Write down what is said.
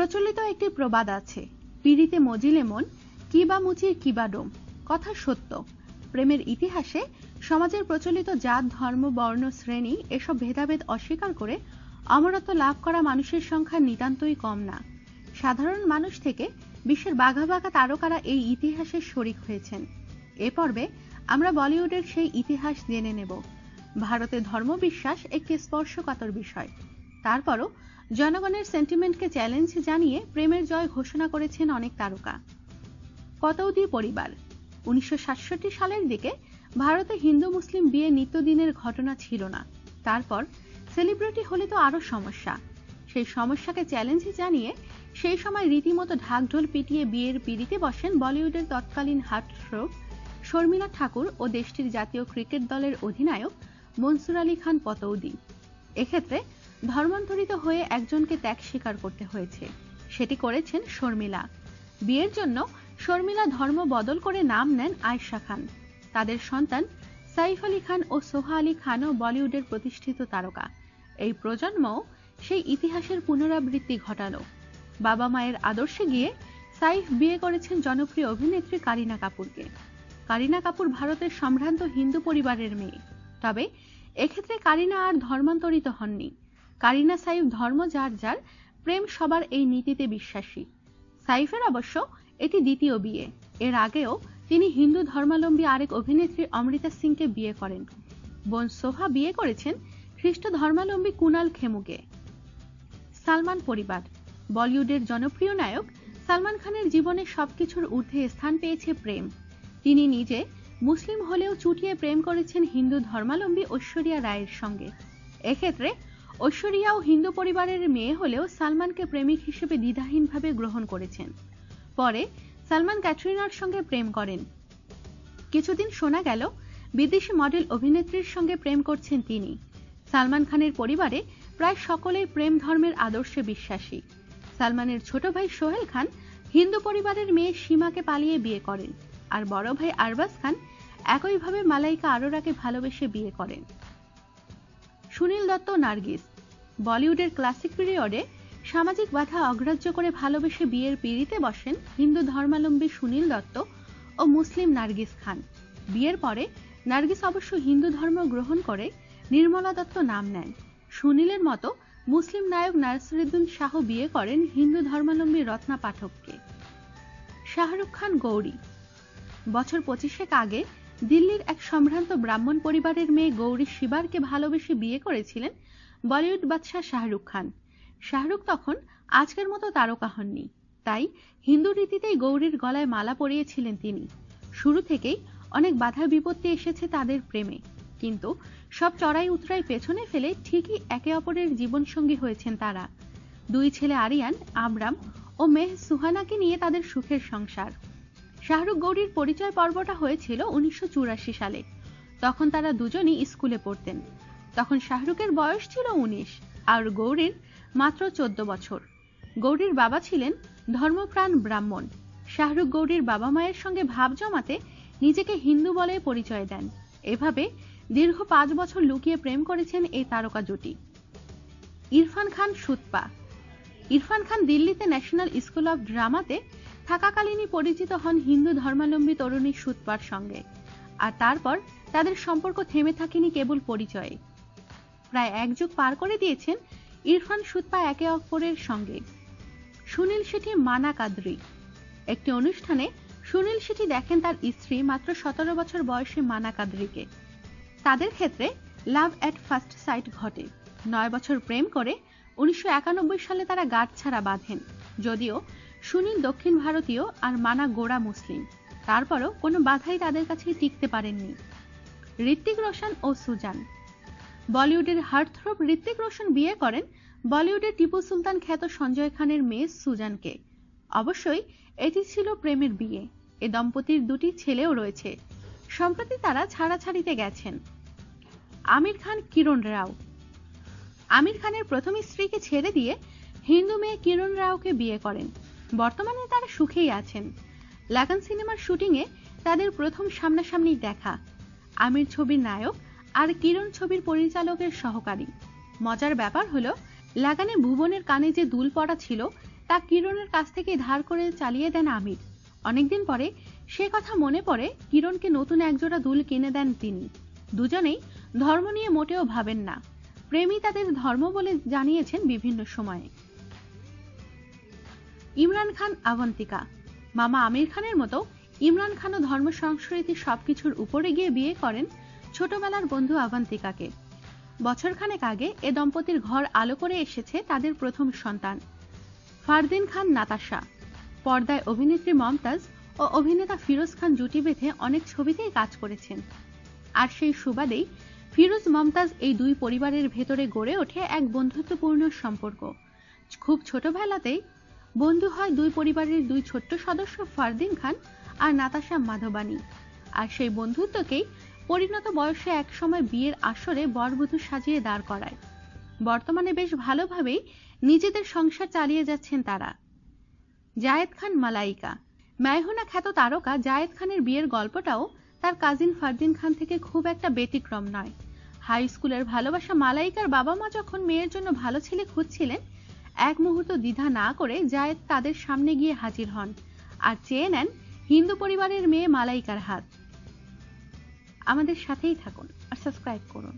প্রচলিত একটি প্রবাদ আছে, পিড়িতে মজিলে মন, কিবা মুচির কিবা ডোম। কথা সত্য। প্রেমের ইতিহাসে সমাজের প্রচলিত জাত, ধর্ম, বর্ণ, শ্রেণী এসব ভেদাভেদ অস্বীকার করে অমরত্ব লাভ করা মানুষের সংখ্যা নিতান্তই কম না। সাধারণ মানুষ থেকে বিশ্বের বাঘা বাঘা তারকারা এই ইতিহাসের শরিক হয়েছেন। এ পর্বে আমরা বলিউডের সেই ইতিহাস জেনে নেব। ভারতে ধর্মবিশ্বাস একটি স্পর্শকাতর বিষয়, তারপরও জনগণের সেন্টিমেন্টকে চ্যালেঞ্জ জানিয়ে প্রেমের জয় ঘোষণা করেছেন অনেক তারকা। পতৌদি পরিবার। 1967 সালের দিকে ভারতে হিন্দু মুসলিম বিয়ে নিত্যদিনের ঘটনা ছিল না। তারপর সেলিব্রিটি হলে তো আরো সমস্যা। সেই সমস্যাকে চ্যালেঞ্জ জানিয়ে সেই সময় রীতিমতো ঢাকঢোল পিটিয়ে বিয়ের পিড়িতে বসেন বলিউডের তৎকালীন হার্টথ্রোব শর্মিলা ঠাকুর ও দেশটির জাতীয় ক্রিকেট দলের অধিনায়ক মনসুর আলী খান পতৌদি। এক্ষেত্রে ধর্মান্তরিত হয়ে একজনকে ত্যাগ স্বীকার করতে হয়েছে, সেটি করেছেন শর্মিলা। বিয়ের জন্য শর্মিলা ধর্ম বদল করে নাম নেন আয়েশা খান। তাদের সন্তান সাইফ আলী খান ও সোহা আলী খানও বলিউডের প্রতিষ্ঠিত তারকা। এই প্রজন্মও সেই ইতিহাসের পুনরাবৃত্তি ঘটালো। বাবা মায়ের আদর্শে গিয়ে সাইফ বিয়ে করেছেন জনপ্রিয় অভিনেত্রী কারিনা কাপুরকে। কারিনা কাপুর ভারতের সম্ভ্রান্ত হিন্দু পরিবারের মেয়ে, তবে এক্ষেত্রে কারিনা আর ধর্মান্তরিত হননি। কারিনা সাইফ ধর্ম যার যার, প্রেম সবার, এই নীতিতে বিশ্বাসী। সাইফের অবশ্য এটি দ্বিতীয় বিয়ে। এর আগেও তিনি হিন্দু ধর্মাবলম্বী আরেক অভিনেত্রী অমৃতা সিংকে বিয়ে করেন। বোন সোহা বিয়ে করেছেন খ্রিস্ট ধর্মাবলম্বী কুনাল খেমুকে। সালমান পরিবার। বলিউডের জনপ্রিয় নায়ক সালমান খানের জীবনে সবকিছুর ঊর্ধ্বে স্থান পেয়েছে প্রেম। তিনি নিজে মুসলিম হলেও চুটিয়ে প্রেম করেছেন হিন্দু ধর্মাবলম্বী ঐশ্বরিয়া রায়ের সঙ্গে। এক্ষেত্রে ঐশ্বরিয়াও হিন্দু পরিবারের মেয়ে হলেও সালমানকে প্রেমিক হিসেবে দ্বিধাহীনভাবে গ্রহণ করেছেন। পরে সালমান ক্যাটরিনার সঙ্গে প্রেম করেন। কিছুদিন শোনা গেল বিদেশি মডেল অভিনেত্রীর সঙ্গে প্রেম করছেন তিনি। সালমান খানের পরিবারে প্রায় সকলেই প্রেম ধর্মের আদর্শে বিশ্বাসী। সালমানের ছোট ভাই সোহেল খান হিন্দু পরিবারের মেয়ে সীমাকে পালিয়ে বিয়ে করেন, আর বড় ভাই আরবাজ খান একইভাবে মালাইকা আরোরাকে ভালোবেসে বিয়ে করেন। সুনীল দত্ত নার্গিস। বলিউডের ক্লাসিক পিরিয়ডে সামাজিক বাধা অগ্রাহ্য করে ভালোবেসে বিয়ের পিড়িতে বসেন হিন্দু ধর্মাবলম্বী সুনীল দত্ত ও মুসলিম নার্গিস খান। বিয়ের পরে নার্গিস অবশ্য হিন্দু ধর্ম গ্রহণ করে নির্মলা দত্ত নাম নেন। সুনীলের মতো মুসলিম নায়ক নাসিরুদ্দিন শাহ বিয়ে করেন হিন্দু ধর্মাবলম্বী রত্না পাঠককে। শাহরুখ খান গৌরী। বছর 25 আগে দিল্লির এক সম্ভ্রান্ত ব্রাহ্মণ পরিবারের মেয়ে গৌরী শিবারকে ভালোবেসে বিয়ে করেছিলেন বলিউড বাদশাহ শাহরুখ খান। শাহরুখ তখন আজকের মতো তারকা হননি, তাই হিন্দু রীতিতেই গৌরীর গলায় মালা পরিয়েছিলেন তিনি। শুরু থেকেই অনেক বাধা বিপত্তি এসেছে তাদের প্রেমে, কিন্তু সব চড়াই উতরাই পেছনে ফেলে ঠিকই একে অপরের জীবনসঙ্গী হয়েছেন তারা। দুই ছেলে আরিয়ান, আবরাম ও মেহ সুহানাকে নিয়ে তাদের সুখের সংসার। শাহরুখ গৌরীর পরিচয় পর্বটা হয়েছিল 1984 সালে। তখন তারা দুজনই স্কুলে পড়তেন। তখন শাহরুখের বয়স ছিল 19 আর গৌরীর মাত্র 14 বছর। গৌরীর বাবা ছিলেন ধর্মপ্রাণ ব্রাহ্মণ। শাহরুখ গৌরীর বাবা মায়ের সঙ্গে ভাব জমাতে নিজেকে হিন্দু বলে পরিচয় দেন। এভাবে দীর্ঘ 5 বছর লুকিয়ে প্রেম করেছেন এই তারকা জুটি। ইরফান খান সুতপা। ইরফান খান দিল্লিতে ন্যাশনাল স্কুল অফ ড্রামাতে থাকাকালীনই পরিচিত হন হিন্দু ধর্মাবলম্বী তরুণী সুতপার সঙ্গে, আর তারপর তাদের সম্পর্ক থেমে থাকেনি কেবল পরিচয়ে। প্রায় 1 যুগ পার করে দিয়েছেন ইরফান সুতপা একে অপরের সঙ্গে। সুনীল শেঠি মানা কাদরি। একটি অনুষ্ঠানে সুনীল শেঠি দেখেন তার স্ত্রী মাত্র 17 বছর বয়সী মানা কাদরিকে। তাদের ক্ষেত্রে লাভ এট ফার্স্ট সাইট ঘটে। 9 বছর প্রেম করে 1991 সালে তারা গাঁটছড়া বাঁধেন। যদিও সুনীল দক্ষিণ ভারতীয় আর মানা গোড়া মুসলিম, তারপরও কোনো বাধাই তাদের কাছে টিকতে পারেননি। ঋত্বিক রোশন ও সুজান। বলিউডের হার্টথ্রোব ঋত্বিক রোশন বিয়ে করেন বলিউডের টিপু সুলতান খ্যাত সঞ্জয় খানের মেয়ে সুজানকে। অবশ্যই এটি ছিল প্রেমের বিয়ে। এ দম্পতির 2টি ছেলেও রয়েছে। সম্প্রতি তারা ছাড়াছাড়িতে গেছেন। আমির খান কিরণ রাও। আমির খানের প্রথম স্ত্রীকে ছেড়ে দিয়ে হিন্দু মেয়ে কিরণ রাওকে বিয়ে করেন। বর্তমানে তারা সুখেই আছেন। লাগান সিনেমার শুটিংয়ে তাদের প্রথম সামনাসামনি দেখা। আমির ছবির নায়ক আর কিরণ ছবির পরিচালকের সহকারী। মজার ব্যাপার হলো, লাগানে ভুবনের কানে যে দুল পড়া ছিল তা কিরণের কাছ থেকে ধার করে চালিয়ে দেন আমির। অনেকদিন পরে সে কথা মনে পড়ে কিরণকে নতুন একজোড়া দুল কিনে দেন তিনি। দুজনেই ধর্ম নিয়ে মোটেও ভাবেন না, প্রেমই তাদের ধর্ম বলে জানিয়েছেন বিভিন্ন সময়ে। ইমরান খান আবন্তিকা। মামা আমির খানের মতো ইমরান খানও ধর্ম সংস্কৃতি সবকিছুর উপরে গিয়ে বিয়ে করেন ছোটবেলার বন্ধু আবন্তিকাকে। বছরখানেক আগে এ দম্পতির ঘর আলো করে এসেছে তাদের প্রথম সন্তান ফারদিন খান নাতাশা। পর্দায় অভিনেত্রী মমতাজ ও অভিনেতা ফিরোজ খান জুটি বেঁধে অনেক ছবিতেই কাজ করেছেন। আর সেই সুবাদেই ফিরোজ মমতাজ এই দুই পরিবারের ভেতরে গড়ে ওঠে এক বন্ধুত্বপূর্ণ সম্পর্ক। খুব ছোটবেলাতেই বন্ধু হয় দুই পরিবারের দুই ছোট্ট সদস্য ফারদিন খান আর নাতাশা মাধবানী। আর সেই বন্ধুত্বকেই পরিণত বয়সে একসময় বিয়ের আসরে বরবধূ সাজিয়ে দাঁড় করায়। বর্তমানে বেশ ভালোভাবেই নিজেদের সংসার চালিয়ে যাচ্ছেন তারা। জায়েদ খান মালাইকা। ম্যায়হুনা খ্যাত তারকা জায়েদ খানের বিয়ের গল্পটাও তার কাজিন ফারদিন খান থেকে খুব একটা ব্যতিক্রম নয়। হাই স্কুলের ভালোবাসা মালাইকার বাবা মা যখন মেয়ের জন্য ভালো ছেলে খুঁজছিলেন, এক মুহূর্ত দ্বিধা না করে জায়েদ তাদের সামনে গিয়ে হাজির হন আর চেয়ে নেন হিন্দু পরিবারের মেয়ে মালাইকার হাত। আমাদের সাথেই থাকুন আর সাবস্ক্রাইব করুন।